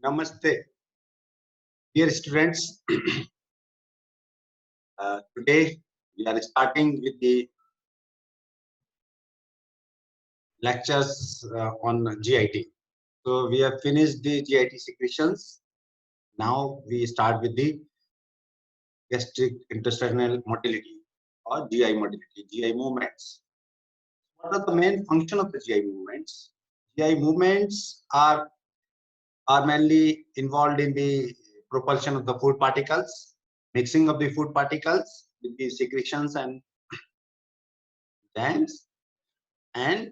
Namaste, dear students. Today we are starting with the lectures on GIT. So we have finished the GIT secretions. Now we start with the gastric intestinal motility or GI motility, GI movements. What are the main function of the GI movements? GI movements are mainly involved in the propulsion of the food particles, mixing of the food particles with the secretions and enzymes, and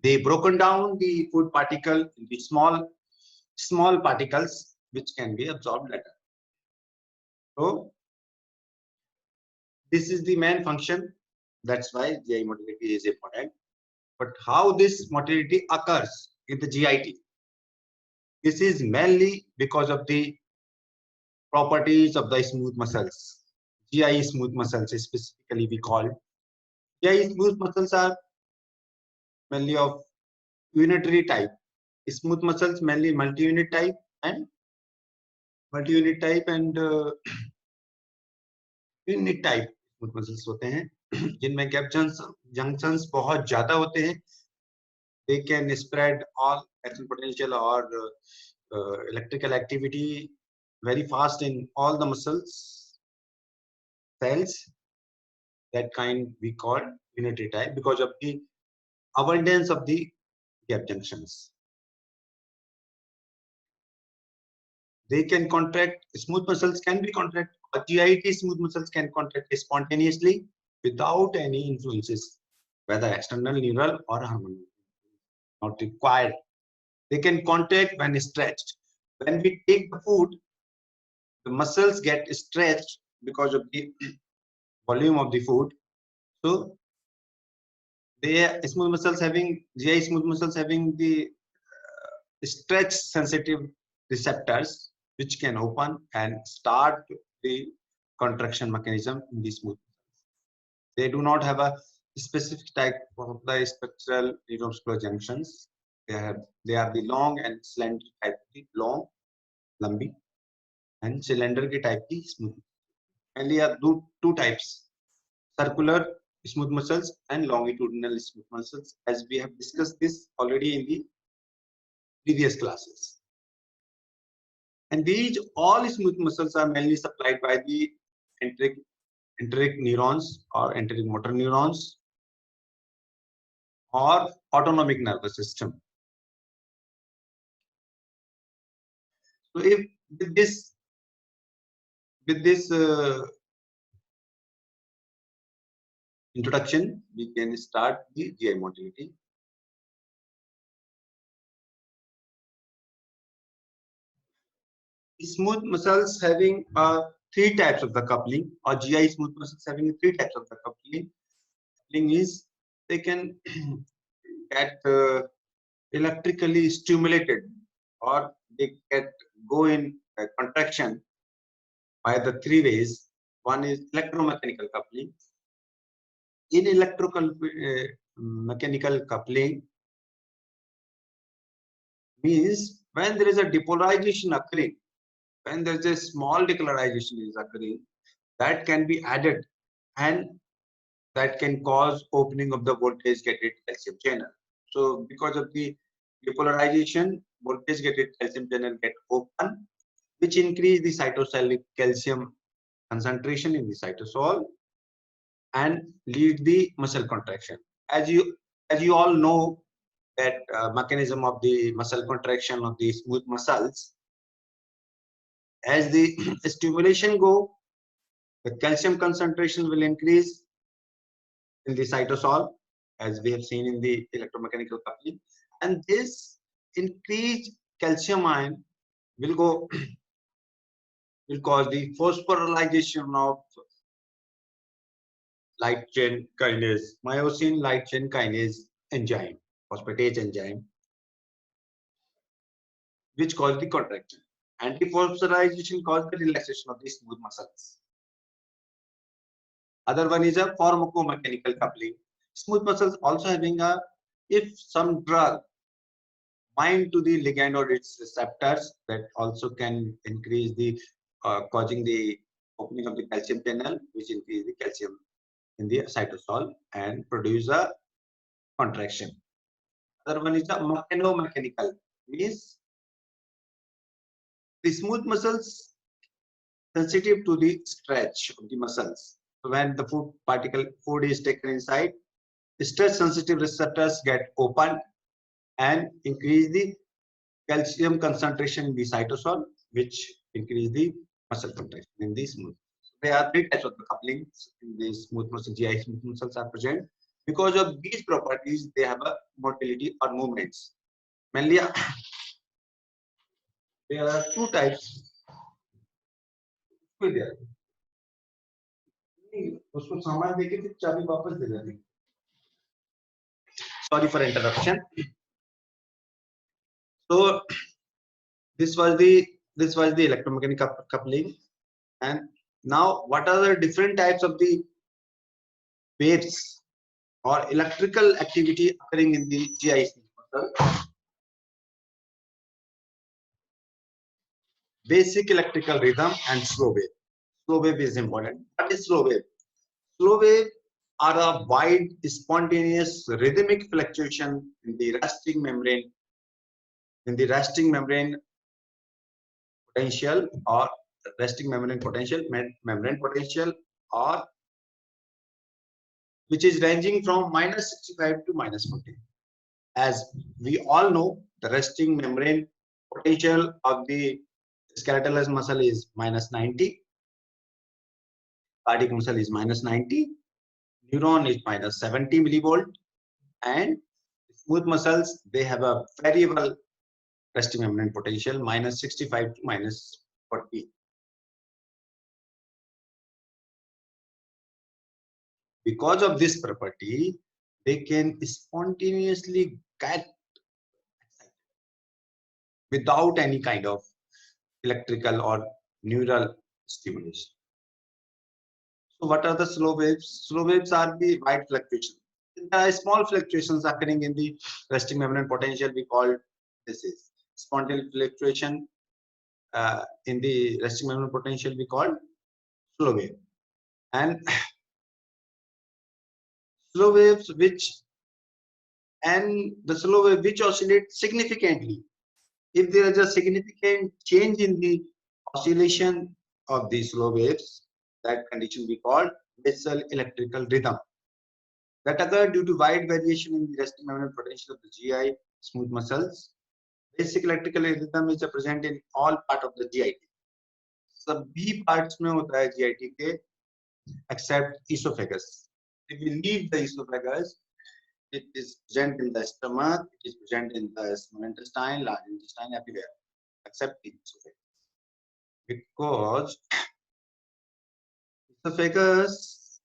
they broken down the food particle into small particles which can be absorbed later. So this is the main function. That's why GI motility is important. But how this motility occurs in the GIT? This is mainly because of the properties of the smooth muscles. GI smooth muscles specifically we call. GI smooth muscles are mainly of unitary type. Smooth muscles mainly multi-unit type and unit type smooth muscles होते हैं जिनमें gap junctions बहुत ज्यादा होते हैं. They can spread all action potential or electrical activity very fast in all the muscles cells. That kind we call unitary type because of the abundance of the gap junctions. They can contract, smooth muscles can be contracted, but GIT smooth muscles can contract spontaneously without any influences, whether external, neural, or hormonal. Not required. They can contract when stretched. When we take the food, the muscles get stretched because of the volume of the food. So they smooth muscles having GI smooth muscles having the stretch sensitive receptors which can open and start the contraction mechanism in the smooth muscles. They do not have a specific type of the structural neuromuscular junctions. They are the long and slender type की long लंबी and cylinder की type की smooth. Mainly are two types: circular smooth muscles and longitudinal smooth muscles, as we have discussed this already in the previous classes. And these all smooth muscles are mainly supplied by the enteric neurons or enteric motor neurons or autonomic nervous system. So if with this introduction, we can start the GI motility. Smooth muscles having three types of the coupling, or GI smooth muscles having three types of the coupling. Coupling is they can get electrically stimulated, or they get go in contraction by the three ways. One is electromechanical coupling. In mechanical coupling means when there is a depolarization occurring, when there is a small decolorization is occurring, that can be added and that can cause opening of the voltage gated calcium channel. So because of the depolarization, voltage gated calcium channel get open, which increase the cytosolic calcium concentration in the cytosol and lead the muscle contraction. As you all know that mechanism of the muscle contraction of the smooth muscles, as the stimulation go, the calcium concentration will increase in the cytosol, as we have seen in the electromechanical coupling, and this increased calcium ion will go will cause the phosphorylation of light chain kinase, myosin light chain kinase enzyme, phosphatase enzyme, which cause the contraction. Anti-phosphorylation cause the relaxation of the smooth muscles. Other one is a pharmacomechanical coupling. Smooth muscles also having a, if some drug bind to the ligand or its receptors that also can increase the causing the opening of the calcium channel, which increase the calcium in the cytosol and produce a contraction. Other one is the mechanomechanical, means the smooth muscles sensitive to the stretch of the muscles. So when the food is taken inside, stretch sensitive receptors get open and increase the calcium concentration in the cytosol, which increase the muscle contraction in the smooth. There are three types of the couplings in the smooth muscle. GI smooth muscles are present. Because of these properties, they have a motility or movements. Mainly, there are two types. उसको सामान देके फिर चाबी वापस दे देनी. Sorry for interruption. So this was the electromechanical coupling. And now what are the different types of the waves or electrical activity occurring in the GI muscle? Basic electrical rhythm and slow wave. Slow wave is important. What is slow wave? Slow wave are a wide, spontaneous, rhythmic fluctuation in the resting membrane, potential or resting membrane potential, or which is ranging from -65 to -40. As we all know, the resting membrane potential of the skeletal muscle is -90, cardiac muscle is -90, neuron is -70 millivolt, and smooth muscles, they have a variable resting membrane potential -65 to -40. Because of this property, they can spontaneously get without any kind of electrical or neural stimulation. So what are the slow waves? Slow waves are the wide fluctuations. There are small fluctuations occurring in the resting membrane potential. We call this is spontaneous fluctuation in the resting membrane potential. We call slow wave. And slow waves the slow wave which oscillate significantly. If there is a significant change in the oscillation of the slow waves, that condition we call basal electrical rhythm, that occur due to wide variation in the resting membrane potential of the GI smooth muscles. Basic electrical rhythm is present in all part of the GIT. सभी parts में होता है GIT के except esophagus. If we leave the esophagus, it is present in the stomach, it is present in the small intestine, large intestine, everywhere, except the esophagus. Because esophagus,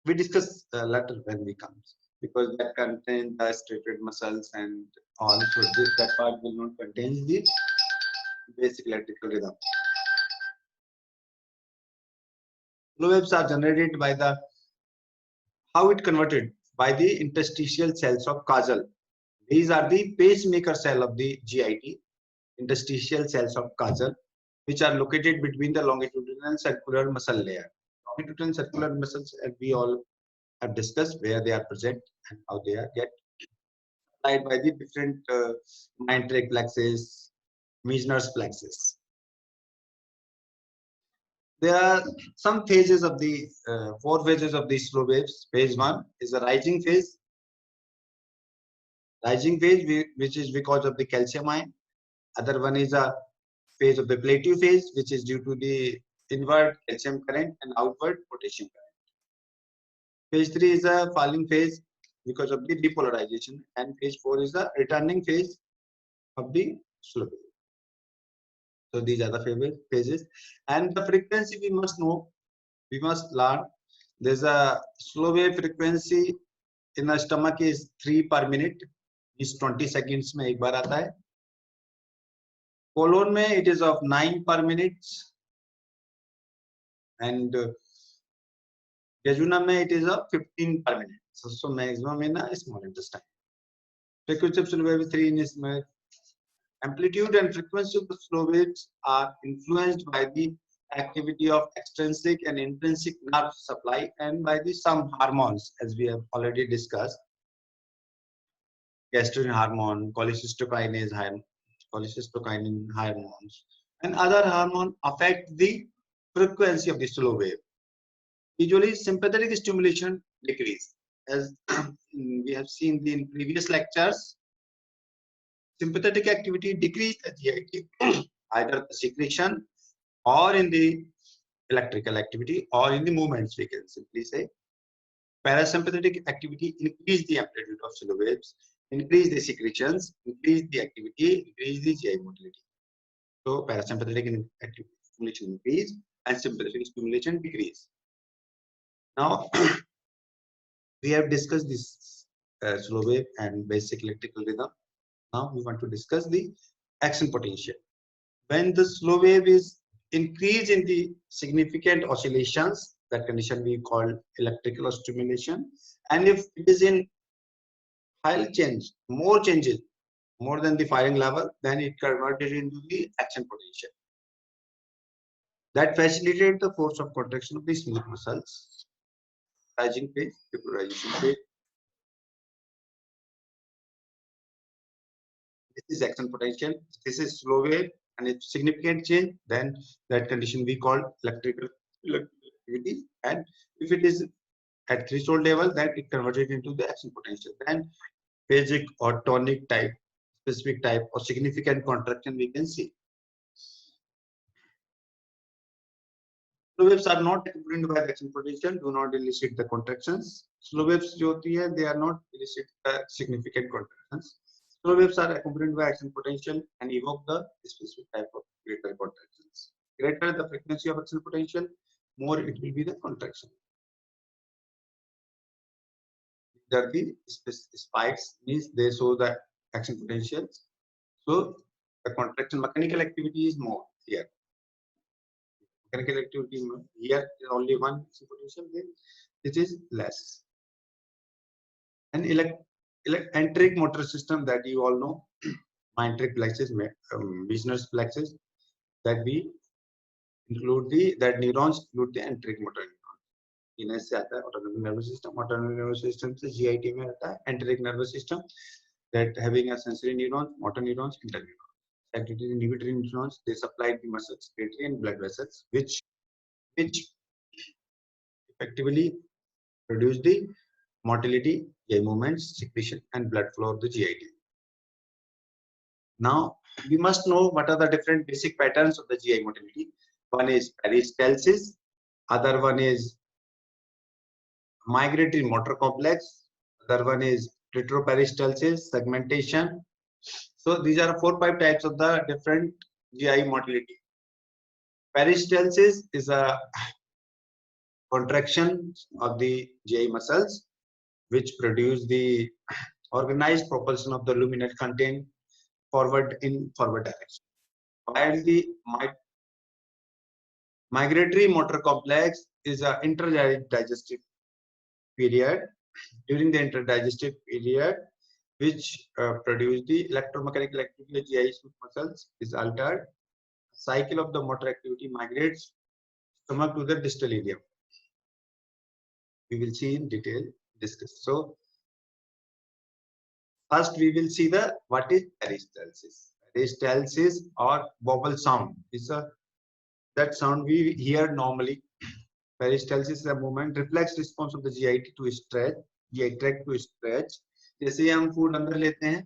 we discuss later when we come, because that contains the striated muscles and all, so that part will not contain the basic electrical rhythm. Slow waves are generated by how it converted by the interstitial cells of Kajal. These are the pacemaker cell of the GIT, interstitial cells of Kajal, which are located between the longitudinal and circular muscle layer. Longitudinal and circular muscles, as we all have discussed, where they are present and how they are get supplied by the different Meyenteric plexus, Meissner's plexus. There are some phases of the 4 phases of the slow waves. Phase 1 is a rising phase. Rising phase, which is because of the calcium ion. Other one is a phase of the plateau phase, which is due to the inward calcium current and outward potassium current. Phase 3 is a falling phase because of the depolarization, and phase 4 is the returning phase of the slow wave. So these are the phases, and the frequency we must know, we must learn. There's a slow wave frequency in the stomach is 3 per minute. Is 20 seconds में एक बार आता है. Colon में it is of 9 per minute, and jejunum में it is of 15 per minute. So maximum in a small intestine. Frequency of slow wave is 3 in Amplitude and frequency of the flow waves are influenced by the activity of extrinsic and intrinsic nerve supply and by the some hormones, as we have already discussed. Gastrin hormone, cholecystokinin hormones, and other hormones affect the frequency of the slow wave. Usually, sympathetic stimulation decrease, as we have seen in previous lectures. Sympathetic activity decrease the GIT, either the secretion or in the electrical activity or in the movements, we can simply say. Parasympathetic activity increase the amplitude of slow waves, increase the secretions, increase the activity, increase the GI motility. So parasympathetic stimulation increase and sympathetic stimulation decrease. Now we have discussed this slow wave and basic electrical rhythm. Now we want to discuss the action potential. When the slow wave is increase in the significant oscillations, that condition we call electrical stimulation. And if it is in high change, more changes, more than the firing level, then it converted into the action potential. That facilitates the force of contraction of the smooth muscles. Rising phase, depolarization phase. This is action potential. This is slow wave, and if significant change, then that condition we call electrical activity. And if it is at threshold level, then it converted into the action potential. Then phasic or tonic type, specific type, or significant contraction we can see. Slow waves are not accompanied by the action potential, do not elicit the contractions. Slow waves जो होती है, they are not elicit significant contractions. Slow waves are accompanied by action potential and evoke the specific type of greater contractions. Greater the frequency of action potential, more it will be the contraction. These are the spikes, means they show the action potential. So the contraction mechanical activity is more here. Mechanical activity here is only one action potential, then it is less. And enteric motor system that you all know, enteric plexus, Meissner's plexus, that we include that neurons include the enteric motor neuron. इनसे आता है autonomic nervous system. Autonomic nervous system से GIT में आता है enteric nervous system that having a sensory neurons, motor neurons, interneurons. Secretory inhibitory neurons, they supply the muscle, secretory and blood vessels, which effectively produce the motility, GI movements, secretion, and blood flow of the GIT. Now, we must know what are the different basic patterns of the GI motility. One is peristalsis, other one is migratory motor complex, other one is retroperistalsis, segmentation. So these are 4-5 types of the different GI motility. Peristalsis is a contraction of the GI muscles which produce the organized propulsion of the luminal content forward direction. While the migratory motor complex is an interdigestive period. During the interdigestive period, which produce the electromechanical activity of GI muscles is altered. Cycle of the motor activity migrates stomach to the distal area. We will see in detail discuss. So first we will see the what is peristalsis. Peristalsis or bobble sound is that sound we hear normally. Peristalsis is a movement reflex response of the GIT to stretch, GI tract to stretch. जैसे ही हम food अंदर लेते हैं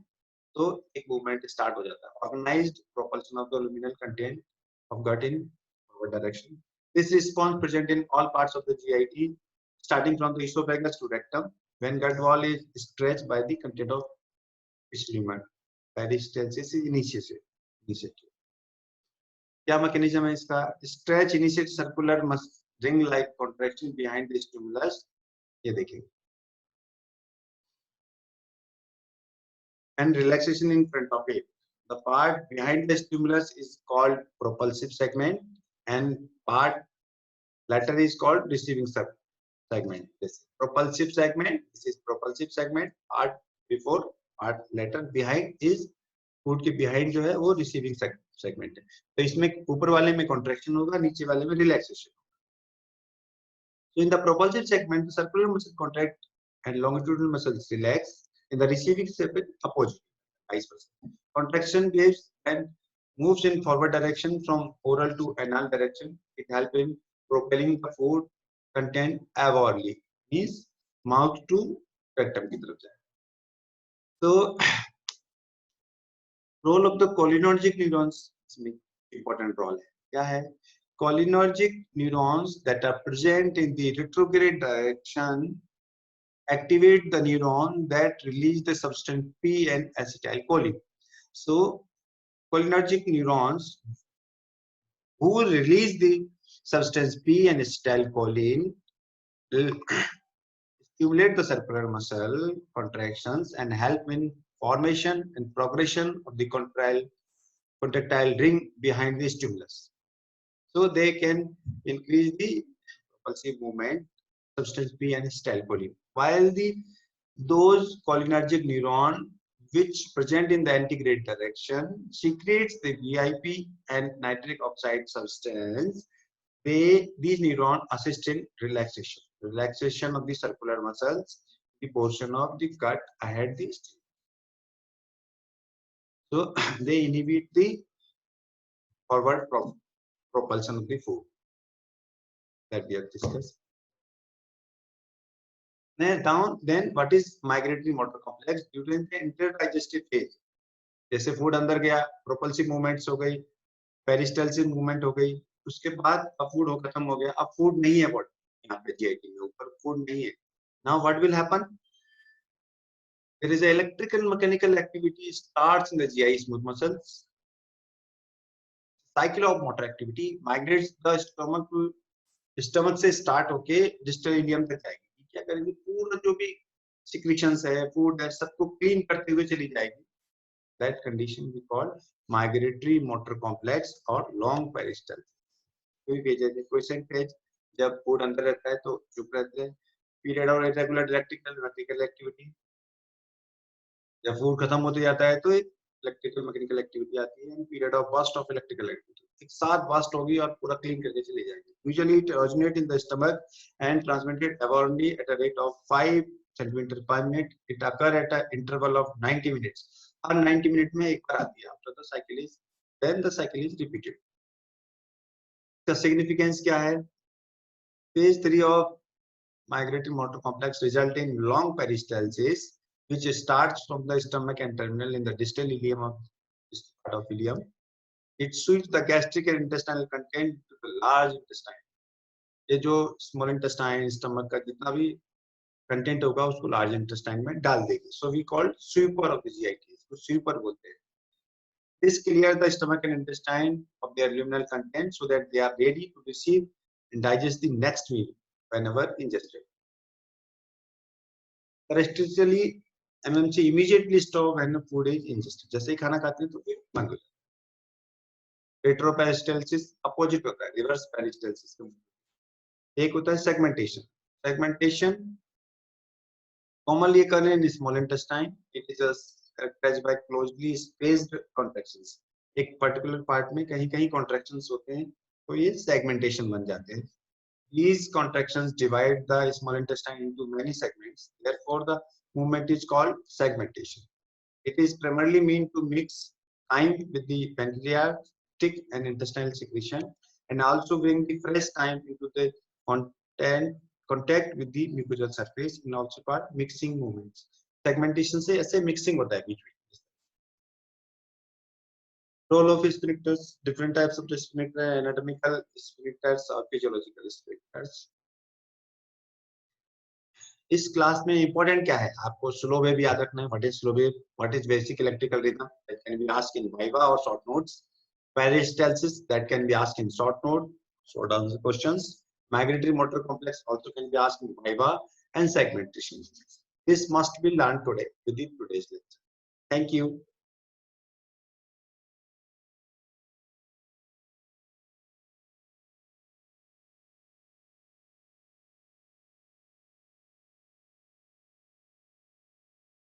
तो एक movement start हो जाता है. Organized propulsion of the luminal content of gut in forward direction. This response present in all parts of the GIT, starting from the esophagus to rectum, when gut wall is stretched by the content of its lumen. Peristalsis is initiated. क्या mechanism है इसका? Stretch initiate circular ring like contraction behind the stimulus. ये देखिए. And relaxation in front of it. The part behind the stimulus is called propulsive segment, and part latter is called receiving segment. This propulsive segment. This is propulsive segment. Part before, part later, behind is food के behind जो है वो receiving segment है। तो इसमें ऊपर वाले में कॉन्ट्रैक्शन होगा, नीचे वाले में relaxation. So in the propulsive segment, the circular muscles contract and longitudinal muscles relax. In the receiving segment, opposite, vice versa. Contraction behaves and moves in forward direction from oral to anal direction. It helps in propelling the food content avorally, means mouth to rectum की तरफ जाए. So role of the cholinergic neurons इसमें important role है. क्या है? Cholinergic neurons that are present in the retrograde direction activate the neuron that release the substance P and acetylcholine. So cholinergic neurons who will release the substance P and acetylcholine will stimulate the circular muscle contractions and help in formation and progression of the contractile ring behind the stimulus. So they can increase the propulsive movement, substance P and acetylcholine. While those cholinergic neuron which present in the antegrade direction secretes the VIP and nitric oxide substance, these neurons assist in relaxation of the circular muscles, the portion of the gut ahead the stem. So they inhibit the forward propulsion of the food that we have discussed. Then what is migratory motor complex? During the interdigestive phase, जैसे food अंदर गया, propulsive movements हो गई, पेरिस्टल्सिव movement हो गई, उसके बाद अब फूड खत्म हो गया, अब फूड नहीं है बॉडी यहाँ पे जीआईटी में ऊपर फूड नहीं है. Now what will happen? There is an electrical mechanical activity starts in the GI smooth muscles. Cycle of motor activity migrates the stomach to stomach से स्टार्ट होके डिस्टल इलियम तक जाएगी. क्या करेंगे? पूरा जो भी सिक्रीशंस है, फूड है, सबको क्लीन करते हुए चली जाएगी. That condition we call migratory motor complex और लॉन्ग पेरिस्टल. कोई भेजे थे क्वेश्चन पेज, जब फूड अंदर रहता है तो चुप रहते हैं. Period of irregular electrical activity, जब फूड खत्म होते जाता है तो इलेक्ट्रिकल मैकेनिकल एक्टिविटी आती है. Period of burst of electrical activity, एक साथ बर्स्ट होगी और पूरा क्लीन करके चले जाएंगे. Usually it originate in the stomach and transmitted aborally at a rate of 5 centimetre per minute. It occur at a interval of 90 minutes. हर 90 minute में एक बार आती है. After the cycle is then the cycle is repeated. इसका significance क्या है? Phase 3 of migratory motor complex result in long peristalsis, which starts from the stomach and terminal in the distal ileum of this part of ileum. It sweeps the gastric and intestinal content to the large intestine. ये जो small intestine, stomach का जितना भी content होगा उसको large intestine में डाल देगी. So we call sweeper of the GIT. इसको sweeper बोलते हैं. This clears the stomach and intestine of their luminal content so that they are ready to receive and digest the next meal whenever ingested. Terrestrially, MMC immediately stop when the food is ingested. जैसे ही खाना खाते हैं तो फिर बंद हो जाता है. रेट्रोपेरिस्टल्सिस अपोजिट होता है रिवर्स पेरिस्टल्सिस का. एक होता है segmentation. Segmentation commonly occur in small intestine. It is characterized by closely spaced contractions. एक पर्टिकुलर पार्ट में कहीं-कहीं contractions होते हैं तो ये segmentation बन जाते हैं. These contractions divide the small intestine into many segments. Therefore, the movement is called segmentation. It is primarily meant to mix chyme with the pancreatic and intestinal secretion, and also bring the fresh chyme into the contact with the mucosal surface, and also called mixing movements. Segmentation से ऐसे mixing होता है बीच में. Role of sphincters, different types of sphincter, anatomical sphincters और physiological sphincters. इस class में important क्या है? आपको स्लो वेव याद रखना है. What is slow wave? What is basic electrical rhythm? That can be asked in viva or short notes. Peristalsis, that can be asked in short note, short answer questions. Migratory motor complex also can be asked in viva, and segmentation. This must be learned today within today's lecture. Thank you.